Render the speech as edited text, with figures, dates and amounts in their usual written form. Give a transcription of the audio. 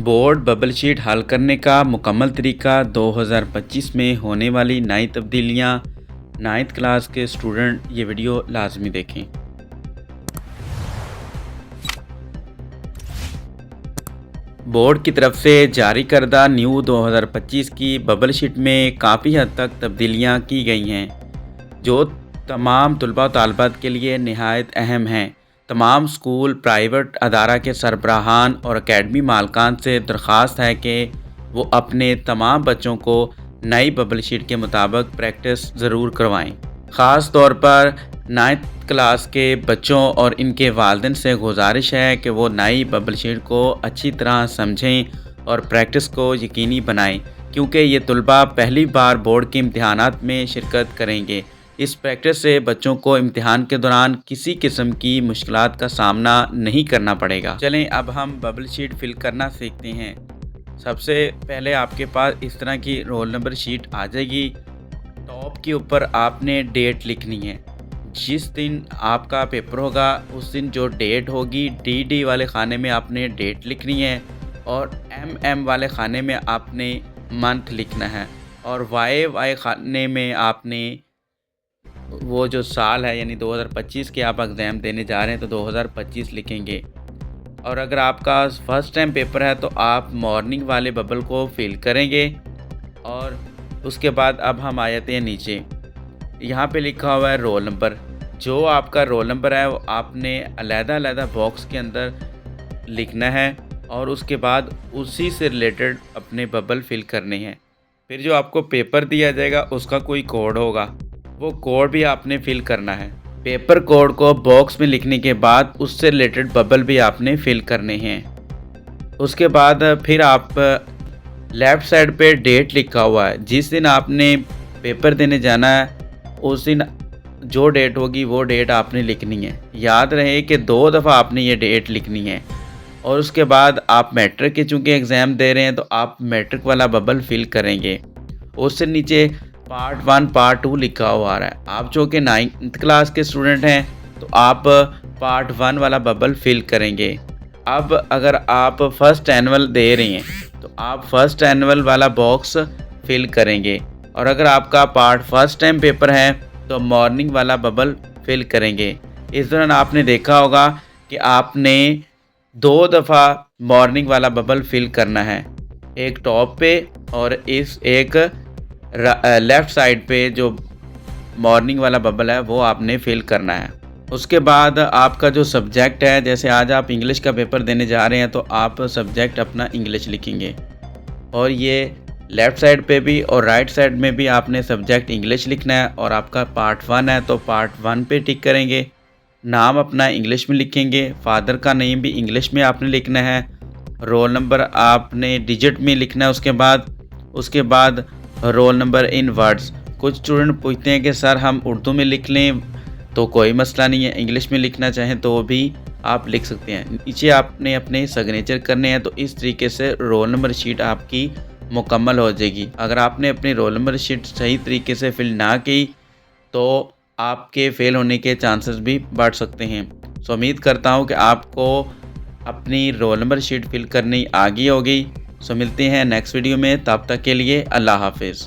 Board bubble sheet हल करने का मुकम्मल तरीका 2025 में होने वाली नई तब्दीलियाँ। 9th क्लास के स्टूडेंट ये वीडियो लाजमी देखें। बोर्ड की तरफ से जारी करदा न्यू 2025 की बबल शीट में काफ़ी हद तक तब्दीलियाँ की गई हैं, जो तमाम तलबा तालबात के लिए नहायत अहम हैं। तमाम स्कूल, प्राइवेट अदारा के सरबराहान और अकेडमी मालकान से दरख्वास्त है कि वो अपने तमाम बच्चों को नई बबल शीट के मुताबिक प्रैक्टिस ज़रूर करवाएं। ख़ास तौर पर 9th क्लास के बच्चों और इनके वालिदैन से गुजारिश है कि वो नई बबल शीट को अच्छी तरह समझें और प्रैक्टिस को यकीनी बनाएं, क्योंकि ये तलबा पहली बार बोर्ड के इम्तिहानात में शिरकत करेंगे। इस प्रैक्टिस से बच्चों को इम्तिहान के दौरान किसी किस्म की मुश्किलात का सामना नहीं करना पड़ेगा। चलें अब हम बबल शीट फिल करना सीखते हैं। सबसे पहले आपके पास इस तरह की रोल नंबर शीट आ जाएगी। टॉप के ऊपर आपने डेट लिखनी है। जिस दिन आपका पेपर होगा उस दिन जो डेट होगी, डी वाले खाने में आपने डेट लिखनी है और MM वाले खाने में आपने मंथ लिखना है और वाई खाने में आपने वो जो साल है यानी 2025 के आप एग्ज़ाम देने जा रहे हैं तो 2025 लिखेंगे। और अगर आपका फर्स्ट टाइम पेपर है तो आप मॉर्निंग वाले बबल को फिल करेंगे। और उसके बाद अब हम आ जाते हैं नीचे। यहाँ पे लिखा हुआ है रोल नंबर। जो आपका रोल नंबर है वो आपने अलग-अलग बॉक्स के अंदर लिखना है और उसके बाद उसी से रिलेटेड अपने बबल फिल करने हैं। फिर जो आपको पेपर दिया जाएगा उसका कोई कोड होगा, वो कोड भी आपने फिल करना है। पेपर कोड को बॉक्स में लिखने के बाद उससे रिलेटेड बबल भी आपने फिल करने हैं। उसके बाद फिर आप लेफ़्ट साइड पे डेट लिखा हुआ है, जिस दिन आपने पेपर देने जाना है उस दिन जो डेट होगी वो डेट आपने लिखनी है। याद रहे कि 2 दफ़ा आपने ये डेट लिखनी है। और उसके बाद आप मैट्रिक के चूँकि एग्ज़ाम दे रहे हैं तो आप मैट्रिक वाला बबल फिल करेंगे। उससे नीचे पार्ट 1 पार्ट 2 लिखा हुआ है। आप जो कि 9th क्लास के स्टूडेंट हैं तो आप पार्ट 1 वाला बबल फिल करेंगे। अब अगर आप फर्स्ट एनुअल दे रहे हैं तो आप फर्स्ट एनुअल वाला बॉक्स फिल करेंगे। और अगर आपका पार्ट फर्स्ट टाइम पेपर है तो मॉर्निंग वाला बबल फिल करेंगे। इस दौरान आपने देखा होगा कि आपने 2 दफ़ा मॉर्निंग वाला बबल फिल करना है, एक टॉप पे और इस एक लेफ़्ट साइड पे जो मॉर्निंग वाला बबल है वो आपने फिल करना है। उसके बाद आपका जो सब्जेक्ट है, जैसे आज आप इंग्लिश का पेपर देने जा रहे हैं तो आप सब्जेक्ट अपना इंग्लिश लिखेंगे और ये लेफ़्ट साइड पे भी और राइट साइड में भी आपने सब्जेक्ट इंग्लिश लिखना है। और आपका पार्ट 1 है तो पार्ट 1 पे टिक करेंगे। नाम अपना इंग्लिश में लिखेंगे, फादर का नेम भी इंग्लिश में आपने लिखना है, रोल नंबर आपने डिजिट में लिखना है। उसके बाद रोल नंबर इन वर्ड्स। कुछ स्टूडेंट पूछते हैं कि सर हम उर्दू में लिख लें तो कोई मसला नहीं है, इंग्लिश में लिखना चाहें तो भी आप लिख सकते हैं। नीचे आपने अपने सिग्नेचर करने हैं। तो इस तरीके से रोल नंबर शीट आपकी मुकम्मल हो जाएगी। अगर आपने अपनी रोल नंबर शीट सही तरीके से फिल ना की तो आपके फ़ेल होने के चांसेस भी बढ़ सकते हैं। सो उम्मीद करता हूँ कि आपको अपनी रोल नंबर शीट फिल करनी आ गई होगी। सो मिलते हैं नेक्स्ट वीडियो में, तब तक के लिए अल्लाह हाफिज़।